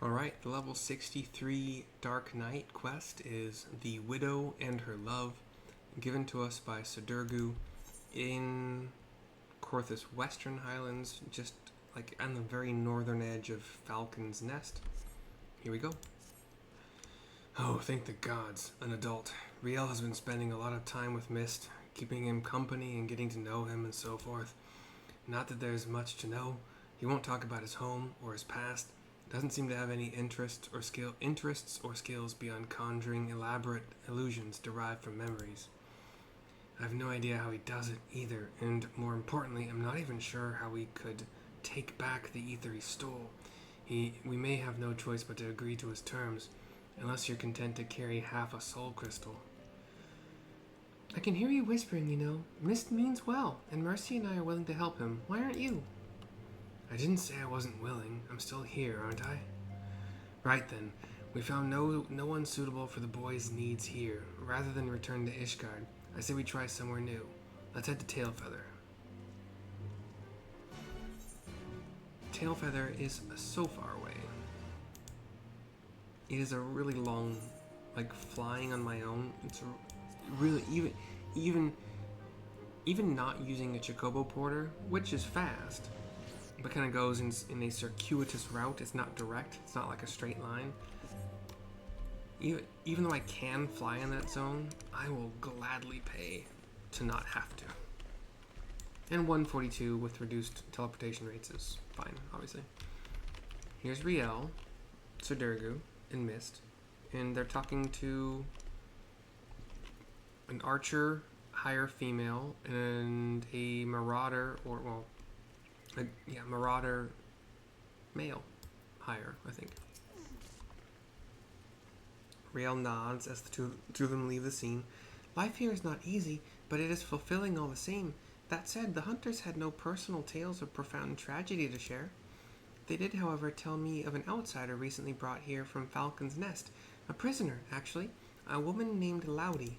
Alright, the level 63 Dark Knight quest is The Widow and Her Love, given to us by Sidurgu in Korthus Western Highlands, just like on the very northern edge of Falcon's Nest. Here we go. Oh, thank the gods, an adult. Riel has been spending a lot of time with Myste, keeping him company and getting to know him and so forth. Not that there's much to know. He won't talk about his home or his past. Doesn't seem to have any interests or skills beyond conjuring elaborate illusions derived from memories. I have no idea how he does it either, and more importantly, I'm not even sure how we could take back the ether he stole. We may have no choice but to agree to his terms, unless you're content to carry half a soul crystal. I can hear you whispering, you know. Myste means well, and Mercy and I are willing to help him. Why aren't you? I didn't say I wasn't willing. I'm still here, aren't I? Right then. We found no one suitable for the boy's needs here. Rather than return to Ishgard, I say we try somewhere new. Let's head to Tailfeather. Tailfeather is so far away. It is a really long, like flying on my own. It's really even not using a Chocobo Porter, which is fast, but kind of goes in a circuitous route. It's not direct. It's not like a straight line. Even though I can fly in that zone, I will gladly pay to not have to. And 142 with reduced teleportation rates is fine, obviously. Here's Riel, Sidurgu, and Myste, and they're talking to an archer, higher female, and a marauder, marauder male, higher, I think. Riel nods as the two of them leave the scene. Life here is not easy, but it is fulfilling all the same. That said, the hunters had no personal tales of profound tragedy to share. They did, however, tell me of an outsider recently brought here from Falcon's Nest. A prisoner, actually. A woman named Laudy.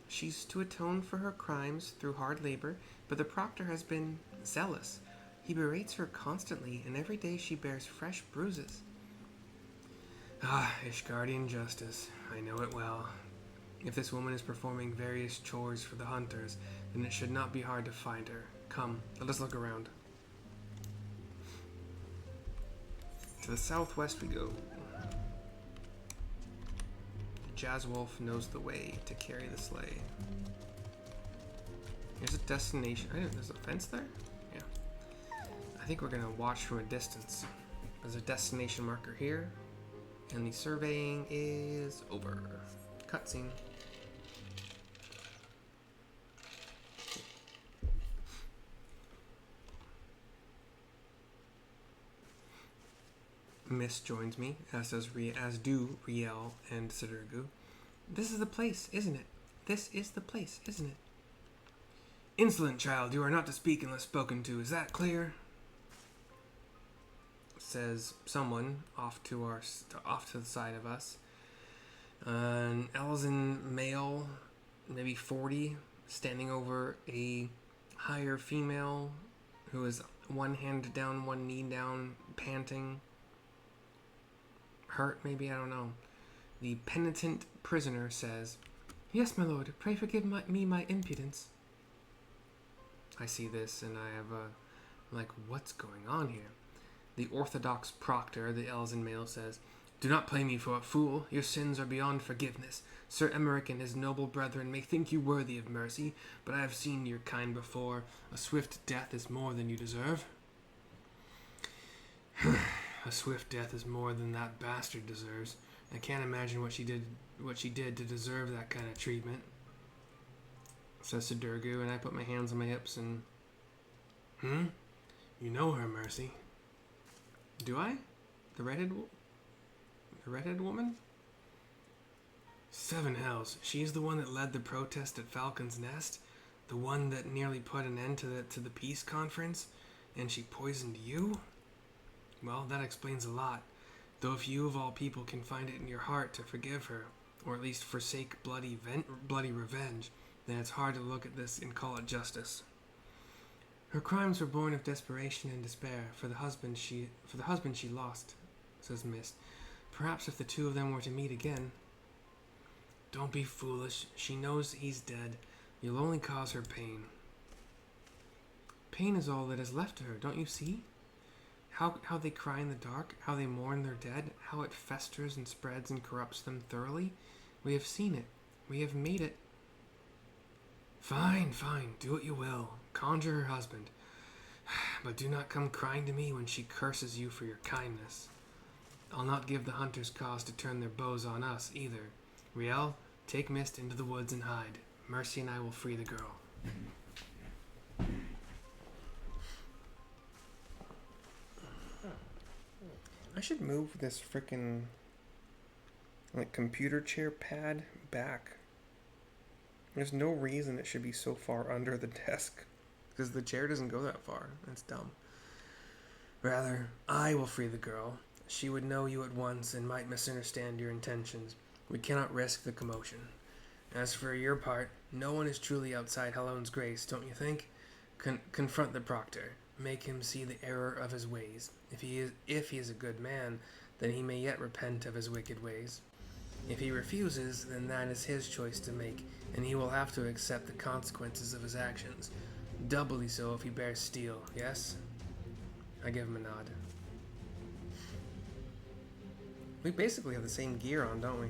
She's to atone for her crimes through hard labor, but the proctor has been zealous. He berates her constantly, and every day she bears fresh bruises. Ah, Ishgardian justice. I know it well. If this woman is performing various chores for the hunters, then it should not be hard to find her. Come, let us look around. To the southwest we go. The Jazzwolf knows the way to carry the sleigh. Here's a destination. I didn't, there's a fence there? Yeah. I think we're gonna watch from a distance. There's a destination marker here. And the surveying is over. Cutscene. Myste joins me, as do Riel and Sidurgu. This is the place, isn't it? This is the place, isn't it? Insolent child, you are not to speak unless spoken to. Is that clear? Says someone off to the side of us. An Elzen male, maybe 40, standing over a higher female who is one hand down, one knee down, panting. Hurt, maybe, I don't know. The penitent prisoner says, Yes, my lord, pray forgive me my impudence. I see this and I have like, what's going on here? The orthodox proctor, the Elzen male, says, Do not play me for a fool. Your sins are beyond forgiveness. Sir Emmerich and his noble brethren may think you worthy of mercy, but I have seen your kind before. A swift death is more than you deserve. A swift death is more than that bastard deserves. I can't imagine what she did to deserve that kind of treatment. Says Sidurgu, and I put my hands on my hips and... You know her, Mercy. Do I? The redhead woman? Seven hells. She's the one that led the protest at Falcon's Nest? The one that nearly put an end to the peace conference? And she poisoned you? Well, that explains a lot. Though if you of all people can find it in your heart to forgive her, or at least forsake bloody revenge, then it's hard to look at this and call it justice. Her crimes were born of desperation and despair for the husband she lost, says Myste. Perhaps if the two of them were to meet again. Don't be foolish. She knows he's dead. You'll only cause her pain. Pain is all that is left to her, don't you see? How they cry in the dark, how they mourn their dead, how it festers and spreads and corrupts them thoroughly. We have seen it. We have made it. Fine, do what you will. Conjure her husband. But do not come crying to me when she curses you for your kindness. I'll not give the hunters cause to turn their bows on us, either. Riel, take Myste into the woods and hide. Mercy and I will free the girl. I should move this frickin' computer chair pad back. There's no reason it should be so far under the desk, because the chair doesn't go that far. That's dumb. Rather, I will free the girl. She would know you at once and might misunderstand your intentions. We cannot risk the commotion. As for your part, no one is truly outside Halone's grace, don't you think? Confront the proctor. Make him see the error of his ways. If he is a good man, then he may yet repent of his wicked ways. If he refuses, then that is his choice to make, and he will have to accept the consequences of his actions. Doubly so if he bears steel, yes? I give him a nod. We basically have the same gear on, don't we?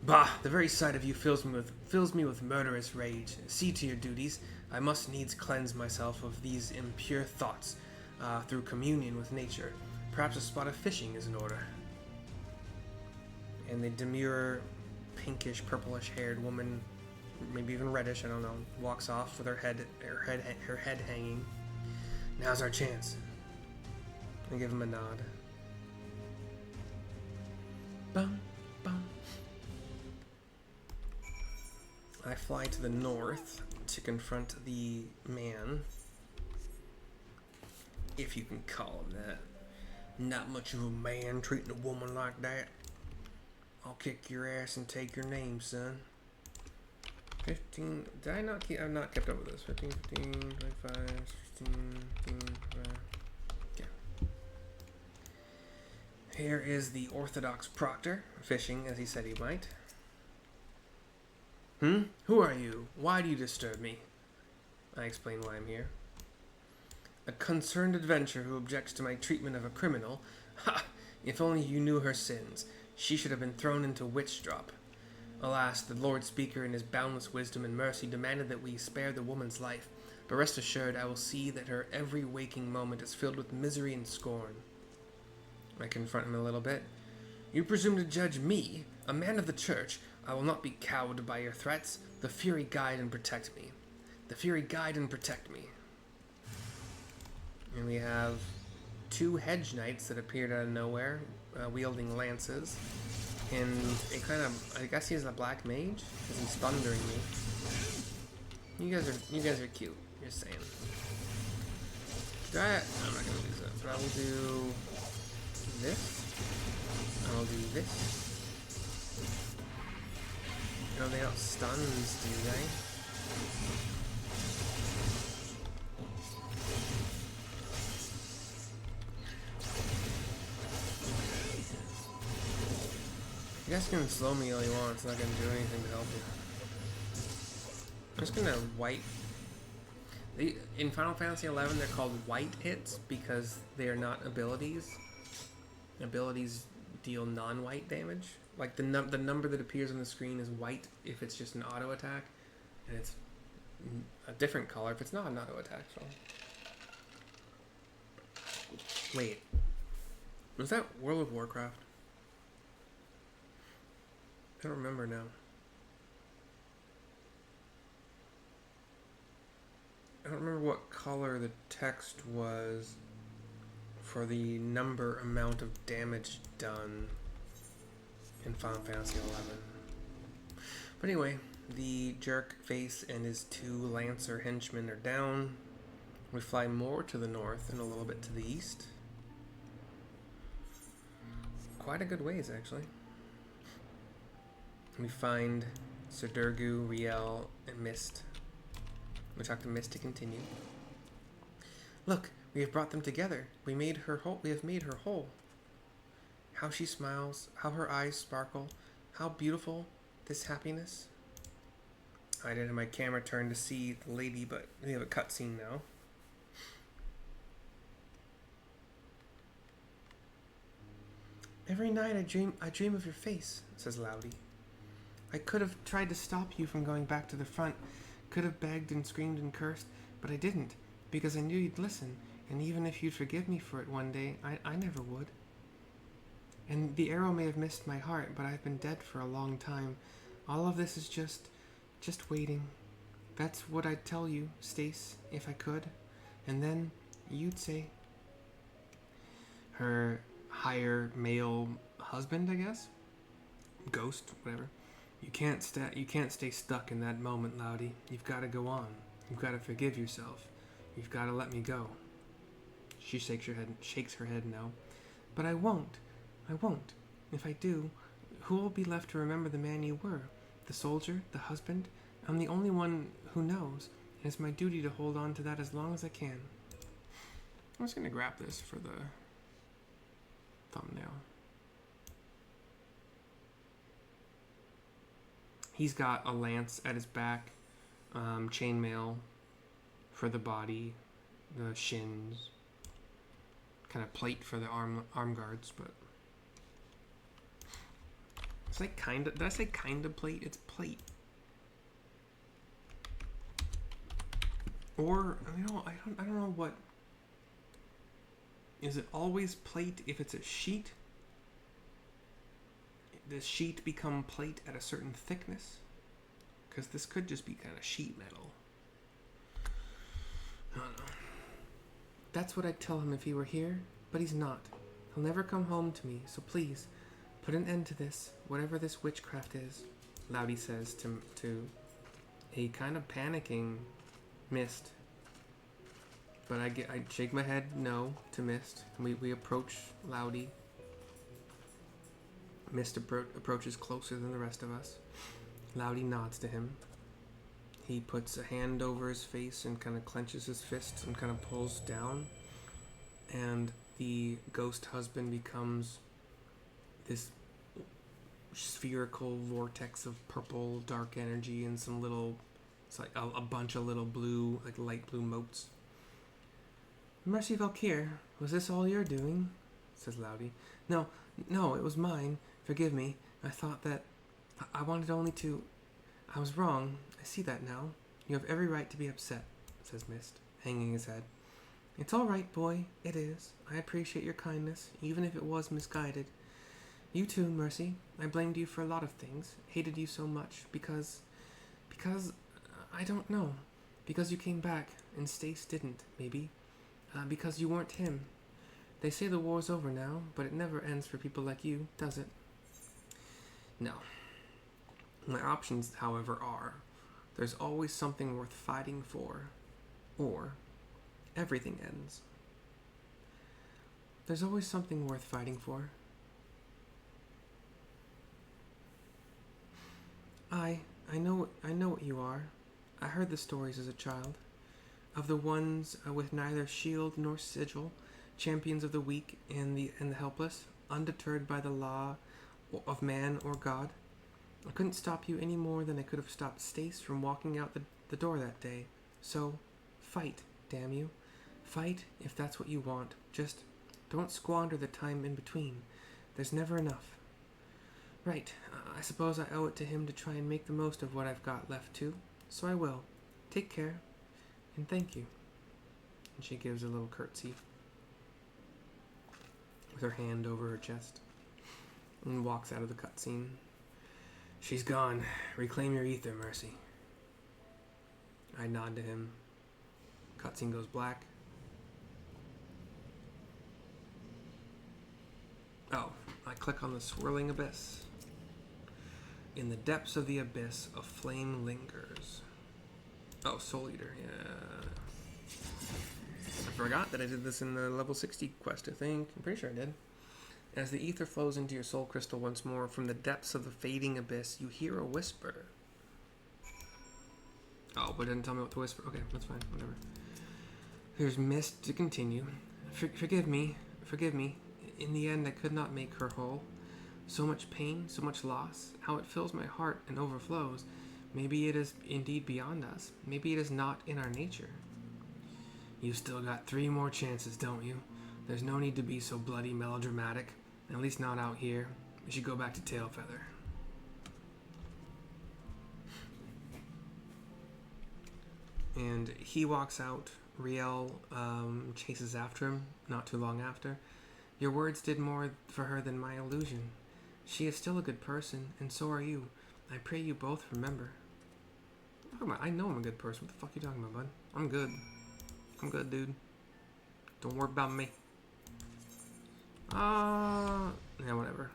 Bah! The very sight of you fills me with murderous rage. See to your duties. I must needs cleanse myself of these impure thoughts through communion with nature. Perhaps a spot of fishing is in order. And the demure, pinkish, purplish-haired woman, maybe even reddish, I don't know, walks off with her head hanging. Now's our chance. I give him a nod. Bum, bum. I fly to the north to confront the man, if you can call him that. Not much of a man treating a woman like that. I'll kick your ass and take your name, son. 15. Did I not keep? I've not kept up with this. 15, 15, 25, 16, 15, 25. Okay. Here is the Orthodox proctor, fishing as he said he might. Who are you? Why do you disturb me? I explain why I'm here. A concerned adventurer who objects to my treatment of a criminal. Ha! If only you knew her sins. She should have been thrown into witch drop. Alas, the Lord Speaker in his boundless wisdom and mercy demanded that we spare the woman's life. But rest assured, I will see that her every waking moment is filled with misery and scorn. I confront him a little bit. You presume to judge me, a man of the church. I will not be cowed by your threats. The Fury guide and protect me. The Fury guide and protect me. And we have two hedge knights that appeared out of nowhere, wielding lances. And it kind of, I guess he's a black mage, because he's thundering me. You guys are cute. Just saying. I'm not gonna do that, but I will do this. I'll do this. No, they don't stuns, do they? You guys can slow me all you want, it's not going to do anything to help you. I'm just going to wipe. In Final Fantasy XI, they're called white hits because they are not abilities. Abilities deal non-white damage. Like the number that appears on the screen is white if it's just an auto attack, and it's a different color if it's not an auto attack. So, wait, was that World of Warcraft? I don't remember now. I don't remember what color the text was for the amount of damage done in Final Fantasy XI. But anyway, the jerk face and his two lancer henchmen are down. We fly more to the north and a little bit to the east. Quite a good ways, actually. We find Sidurgu, Riel, and Myste. We talk to Myste to continue. Look, we have brought them together. We have made her whole. how she smiles, how her eyes sparkle, how beautiful this happiness. I didn't have my camera turned to see the lady, but we have a cutscene now. Every night I dream of your face, says Loudy. I could have tried to stop you from going back to the front, could have begged and screamed and cursed, but I didn't, because I knew you'd listen, and even if you'd forgive me for it one day, I never would. And the arrow may have missed my heart, but I've been dead for a long time. All of this is just waiting. That's what I'd tell you, Stace, if I could. And then you'd say. Her higher male husband, I guess? Ghost, whatever. You can't stay stuck in that moment, Loudy. You've got to go on. You've got to forgive yourself. You've got to let me go. She shakes her head no. But I won't. If I do, who will be left to remember the man you were? The soldier? The husband? I'm the only one who knows, and it's my duty to hold on to that as long as I can. I'm just going to grab this for the thumbnail. He's got a lance at his back, chainmail for the body, the shins, kind of plate for the arm guards, but it's like kind of. Did I say kind of plate? It's plate. Or I don't know what. Is it always plate if it's a sheet? Does sheet become plate at a certain thickness? Because this could just be kind of sheet metal. I don't know. That's what I'd tell him if he were here, but he's not. He'll never come home to me, so please, put an end to this, whatever this witchcraft is, Loudy says to a kind of panicking Myste. But I shake my head no to Myste. We approach Loudy. Myste approaches closer than the rest of us. Loudy nods to him. He puts a hand over his face and kind of clenches his fists and kind of pulls down. And the ghost husband becomes this spherical vortex of purple dark energy and some little, it's like a bunch of little blue, like light blue motes. Mercy Valkyr, was this all you're doing? Says Loudy. No, it was mine. Forgive me. I thought that I wanted only to. I was wrong. I see that now. You have every right to be upset, says Myste, hanging his head. It's all right, boy. It is. I appreciate your kindness, even if it was misguided. You too, Mercy. I blamed you for a lot of things. Hated you so much because I don't know. Because you came back and Stace didn't, maybe. Because you weren't him. They say the war's over now, but it never ends for people like you, does it? No. My options, however, are there's always something worth fighting for, or everything ends. There's always something worth fighting for. I know what you are. I heard the stories as a child, of the ones with neither shield nor sigil, champions of the weak and the helpless, undeterred by the law of man or God. I couldn't stop you any more than I could have stopped Stace from walking out the door that day. So, fight, damn you. Fight if that's what you want. Just don't squander the time in between. There's never enough. Right, I suppose I owe it to him to try and make the most of what I've got left too. So I will. Take care, and thank you. And she gives a little curtsy with her hand over her chest and walks out of the cutscene. She's gone. Reclaim your ether, Mercy. I nod to him. Cutscene goes black. Oh, I click on the swirling abyss. In the depths of the abyss, a flame lingers. Oh, Soul Eater, yeah. I forgot that I did this in the level 60 quest, I think. I'm pretty sure I did. As the ether flows into your soul crystal once more, from the depths of the fading abyss, you hear a whisper. Oh, but it didn't tell me what to whisper. Okay, that's fine, whatever. Here's Myste to continue. Forgive me. In the end, I could not make her whole. So much pain, so much loss, how it fills my heart and overflows. Maybe it is indeed beyond us. Maybe it is not in our nature. You still got 3 more chances, don't you? There's no need to be so bloody melodramatic. At least not out here. We should go back to Tailfeather. And he walks out. Riel chases after him not too long after. Your words did more for her than my illusion. She is still a good person, and so are you. I pray you both remember. I know I'm a good person. What the fuck are you talking about, bud? I'm good. I'm good, dude. Don't worry about me. Yeah, whatever.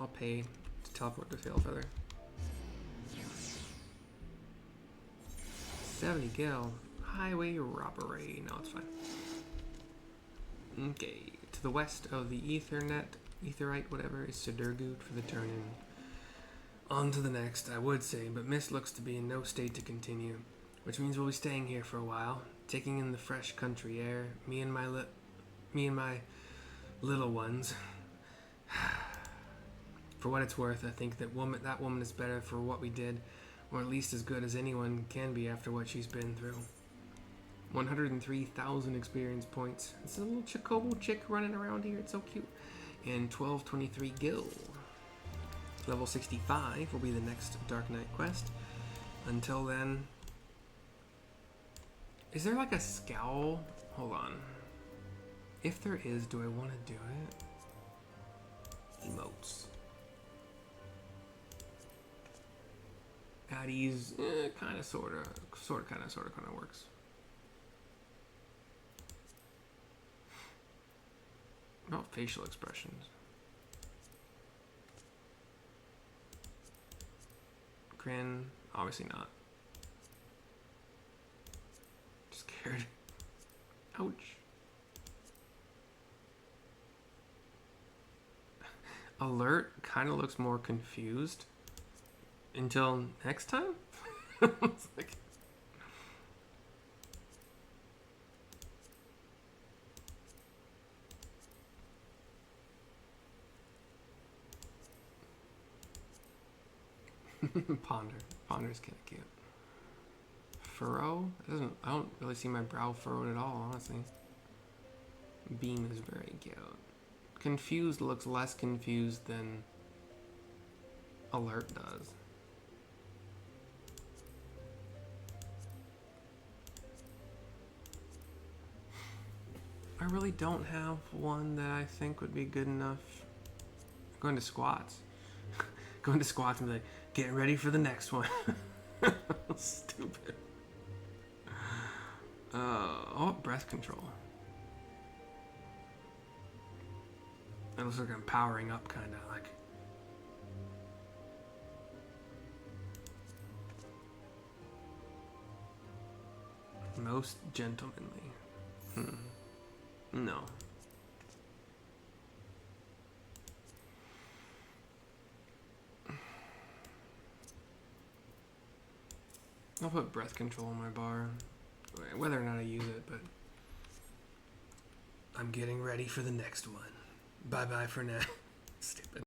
I'll pay to teleport to Tailfeather. 70 gil. Highway robbery. No, it's fine. Okay. To the west of the Etherite, whatever, is Sidurgu for the turn-in. On to the next, I would say, but Myste looks to be in no state to continue, which means we'll be staying here for a while, taking in the fresh country air, me and my little ones. For what it's worth, I think that woman is better for what we did, or at least as good as anyone can be after what she's been through. 103,000 experience points. It's a little Chocobo chick running around here. It's so cute. And 1223 gil. Level 65 will be the next Dark Knight quest. Until then... Is there like a scowl? Hold on. If there is, do I want to do it? Emotes. At ease, kind of, sort of works. Not facial expressions. Grin, obviously not. Scared. Ouch. Alert kind of looks more confused. Until next time? It's like... Ponder's kind of cute. Furrow? I don't really see my brow furrowed at all, honestly. Beam is very cute. Confused looks less confused than Alert does. I really don't have one that I think would be good enough. I'm going to squats. Going to squats and be like, get ready for the next one. Stupid. Breath control. It looks like I'm powering up, kind of like. Most gentlemanly. No. I'll put breath control on my bar. Whether or not I use it, but I'm getting ready for the next one. Bye-bye for now. Stupid.